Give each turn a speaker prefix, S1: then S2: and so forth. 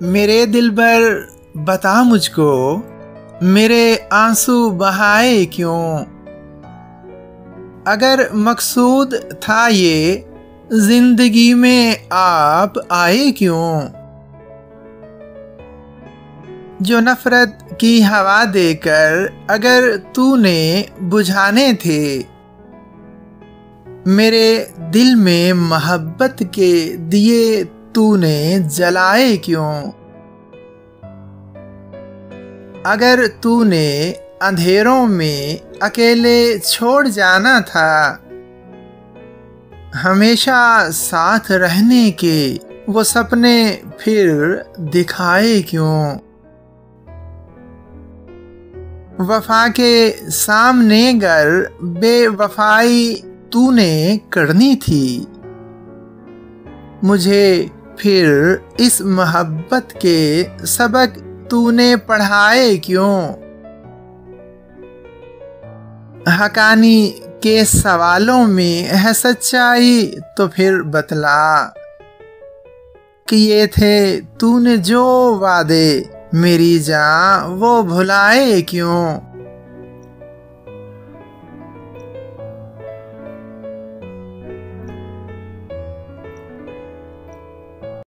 S1: मेरे दिलबर बता मुझको, मेरे आंसू बहाए क्यों? अगर मकसूद था ये, जिंदगी में आप आए क्यों? जो नफरत की हवा देकर अगर तूने बुझाने थे, मेरे दिल में मोहब्बत के दिए तूने जलाए क्यों? अगर तूने अंधेरों में अकेले छोड़ जाना था, हमेशा साथ रहने के वो सपने फिर दिखाए क्यों? वफा के सामने गर बेवफाई तूने करनी थी, मुझे फिर इस मोहब्बत के सबक तूने पढ़ाए क्यों? हकानी के सवालों में है सच्चाई तो फिर बतला, किए थे तूने जो वादे मेरी जान वो भुलाए क्यों?